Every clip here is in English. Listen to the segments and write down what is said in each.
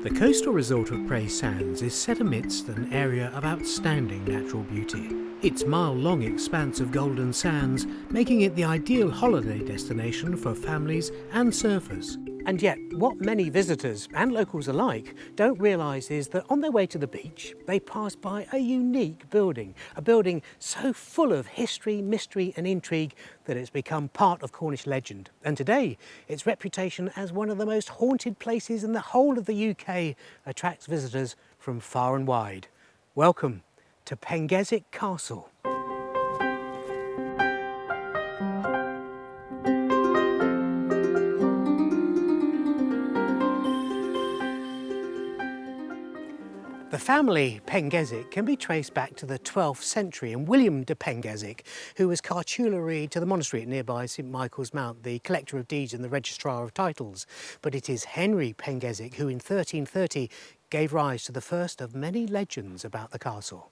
The coastal resort of Bray Sands is set amidst an area of outstanding natural beauty. Its mile-long expanse of golden sands making it the ideal holiday destination for families and surfers. And yet, what many visitors and locals alike don't realise is that on their way to the beach, they pass by a unique building. A building so full of history, mystery and intrigue that it's become part of Cornish legend. And today, its reputation as one of the most haunted places in the whole of the UK attracts visitors from far and wide. Welcome to Pengersick Castle. The family Pangzic can be traced back to the 12th century, and William de Pengersick, who was cartulary to the monastery at nearby St Michael's Mount, the collector of deeds and the registrar of titles. But it is Henry Pengersick who in 1330 gave rise to the first of many legends about the castle.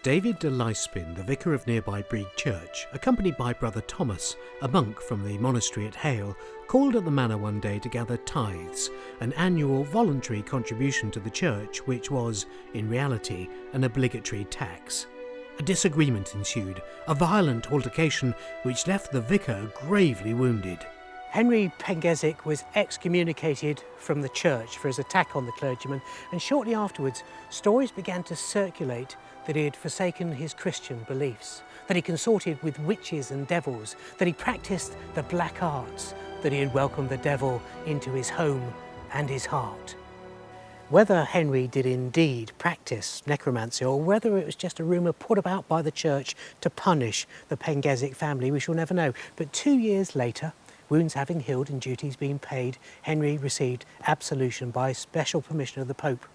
David de Lyspin, the vicar of nearby Breed Church, accompanied by brother Thomas, a monk from the monastery at Hale, called at the manor one day to gather tithes, an annual voluntary contribution to the church which was, in reality, an obligatory tax. A disagreement ensued, a violent altercation which left the vicar gravely wounded. Henry Pengersick was excommunicated from the church for his attack on the clergyman, and shortly afterwards stories began to circulate that he had forsaken his Christian beliefs, that he consorted with witches and devils, that he practiced the black arts, that he had welcomed the devil into his home and his heart. Whether Henry did indeed practice necromancy or whether it was just a rumour put about by the church to punish the Pengersick family, we shall never know. But 2 years later, wounds having healed and duties being paid, Henry received absolution by special permission of the Pope.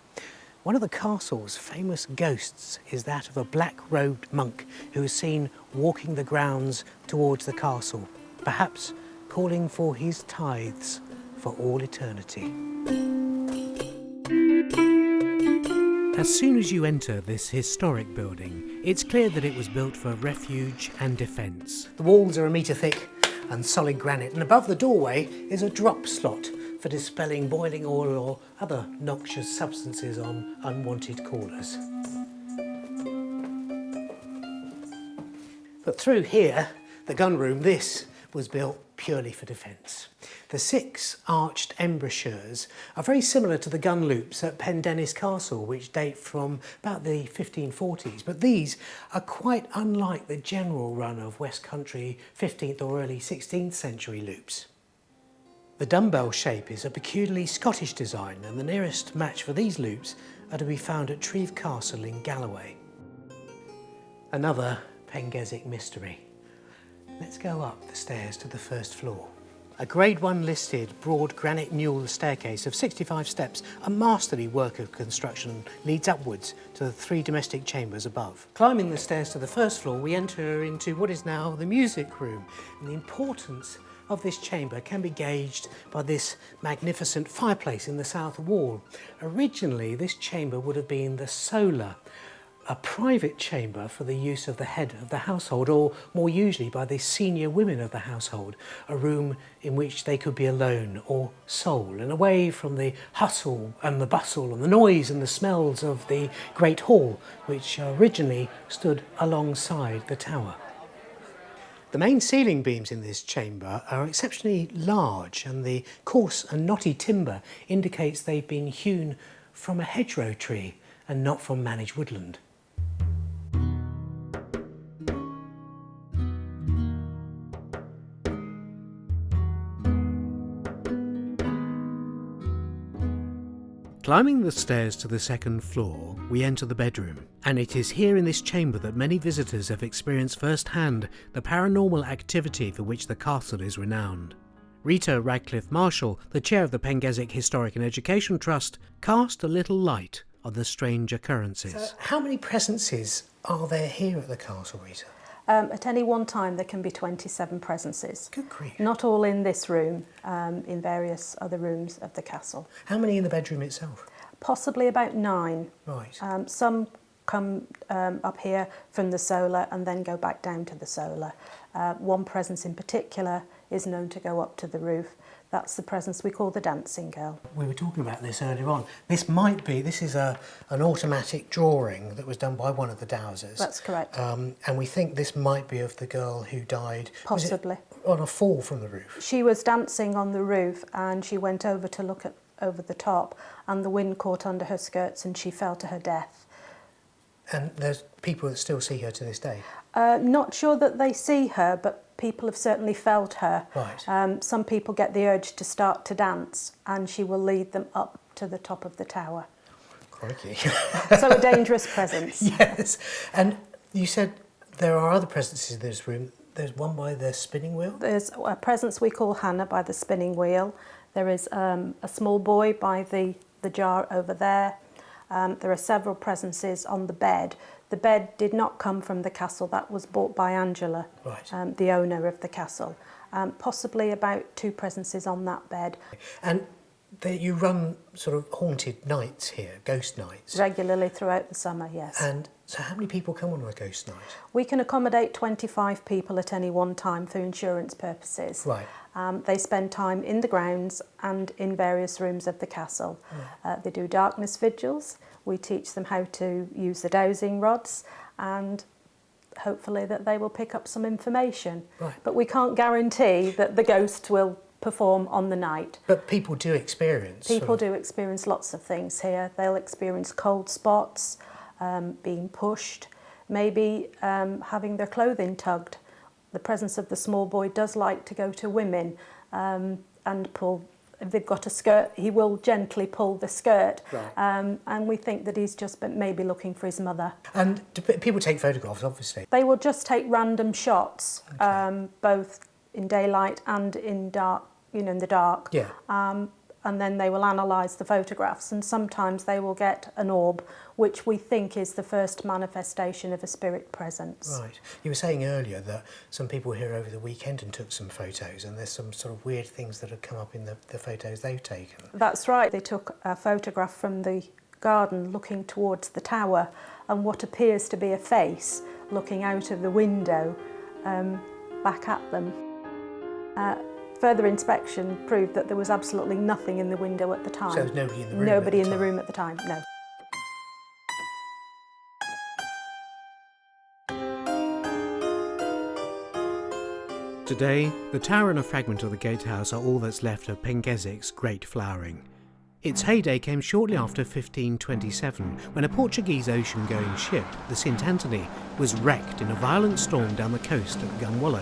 One of the castle's famous ghosts is that of a black-robed monk who is seen walking the grounds towards the castle, perhaps calling for his tithes for all eternity. As soon as you enter this historic building, it's clear that it was built for refuge and defence. The walls are a metre thick and solid granite, and above the doorway is a drop slot for dispelling boiling oil or other noxious substances on unwanted callers. But through here, the gun room, this was built purely for defence. The 6 arched embrasures are very similar to the gun loops at Pendennis Castle, which date from about the 1540s, but these are quite unlike the general run of West Country 15th or early 16th century loops. The dumbbell shape is a peculiarly Scottish design, and the nearest match for these loops are to be found at Treve Castle in Galloway. Another Pengersick mystery. Let's go up the stairs to the first floor. A Grade 1 listed broad granite newel staircase of 65 steps, a masterly work of construction, leads upwards to the 3 domestic chambers above. Climbing the stairs to the first floor, we enter into what is now the music room, and the importance of this chamber can be gauged by this magnificent fireplace in the south wall. Originally, this chamber would have been the solar, a private chamber for the use of the head of the household, or more usually by the senior women of the household, a room in which they could be alone or sole and away from the hustle and the bustle and the noise and the smells of the great hall, which originally stood alongside the tower. The main ceiling beams in this chamber are exceptionally large, and the coarse and knotty timber indicates they've been hewn from a hedgerow tree and not from managed woodland. Climbing the stairs to the second floor, we enter the bedroom, and it is here in this chamber that many visitors have experienced firsthand the paranormal activity for which the castle is renowned. Rita Radcliffe-Marshall, the chair of the Pengersick Historic and Education Trust, cast a little light on the strange occurrences. So, how many presences are there here at the castle, Rita? At any one time there can be 27 presences. Good grief. Not all in this room, in various other rooms of the castle. How many in the bedroom itself? Possibly about 9. Right. Some come up here from the solar and then go back down to the solar. One presence in particular is known to go up to the roof. That's the presence we call the dancing girl. We were talking about this earlier on. This is an automatic drawing that was done by one of the dowsers. That's correct. And we think this might be of the girl who died... Possibly. On a fall from the roof? She was dancing on the roof and she went over to look over the top, and the wind caught under her skirts and she fell to her death. And there's people that still see her to this day? Not sure that they see her, but people have certainly felt her. Right. Some people get the urge to start to dance and she will lead them up to the top of the tower. Crikey. So a dangerous presence. Yes. And you said there are other presences in this room. There's one by the spinning wheel? There's a presence we call Hannah by the spinning wheel. There is a small boy by the jar over there. There are several presences on the bed. The bed did not come from the castle. That was bought by Angela, right. The owner of the castle. Possibly about 2 presences on that bed. And you run sort of haunted nights here, ghost nights? Regularly throughout the summer, yes. And so how many people come on a ghost night? We can accommodate 25 people at any one time for insurance purposes. Right. They spend time in the grounds and in various rooms of the castle. They do darkness vigils. We teach them how to use the dowsing rods, and hopefully that they will pick up some information. Right. But we can't guarantee that the ghosts will perform on the night. But people do experience... People do experience lots of things here. They'll experience cold spots, being pushed, maybe having their clothing tugged. The presence of the small boy does like to go to women and pull. If they've got a skirt, he will gently pull the skirt. Right. And we think that he's just maybe looking for his mother. And do people take photographs, obviously? They will just take random shots, okay. Both in daylight and in dark, in the dark. Yeah. And then they will analyse the photographs, and sometimes they will get an orb, which we think is the first manifestation of a spirit presence. Right. You were saying earlier that some people were here over the weekend and took some photos, and there's some sort of weird things that have come up in the photos they've taken. That's right. They took a photograph from the garden looking towards the tower, and what appears to be a face looking out of the window back at them. Further inspection proved that there was absolutely nothing in the window at the time. So there was nobody in the room? Nobody in the room at the time, no. Today, the tower and a fragment of the gatehouse are all that's left of Pangzic's great flowering. Its heyday came shortly after 1527, when a Portuguese ocean-going ship, the St Anthony, was wrecked in a violent storm down the coast at Cornwall.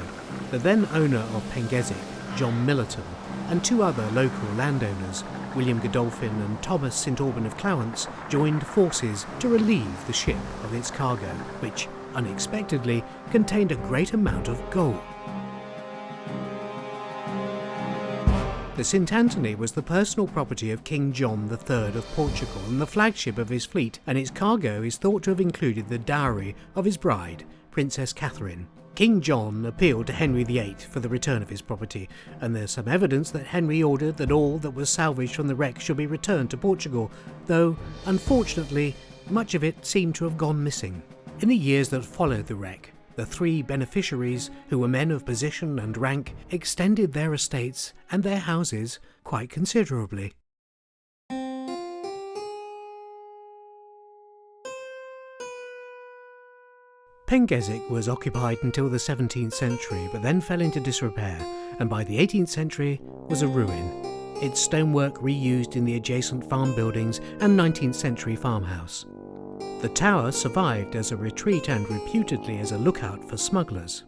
The then owner of Pangzic, John Millerton, and 2 other local landowners, William Godolphin and Thomas St Alban of Clowants, joined forces to relieve the ship of its cargo, which, unexpectedly, contained a great amount of gold. The St Anthony was the personal property of King John III of Portugal and the flagship of his fleet, and its cargo is thought to have included the dowry of his bride, Princess Catherine. King John appealed to Henry VIII for the return of his property, and there's some evidence that Henry ordered that all that was salvaged from the wreck should be returned to Portugal, though, unfortunately, much of it seemed to have gone missing. In the years that followed the wreck, the 3 beneficiaries, who were men of position and rank, extended their estates and their houses quite considerably. Pangzic was occupied until the 17th century, but then fell into disrepair, and by the 18th century was a ruin. Its stonework reused in the adjacent farm buildings and 19th century farmhouse. The tower survived as a retreat and reputedly as a lookout for smugglers.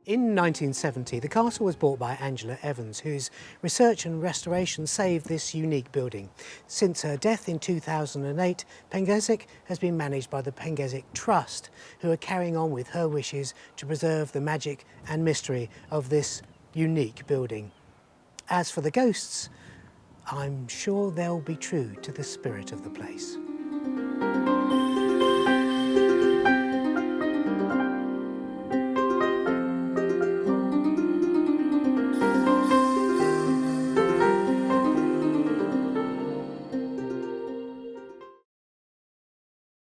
In 1970, the castle was bought by Angela Evans, whose research and restoration saved this unique building. Since her death in 2008, Pangzic has been managed by the Pangzic Trust, who are carrying on with her wishes to preserve the magic and mystery of this unique building. As for the ghosts, I'm sure they'll be true to the spirit of the place.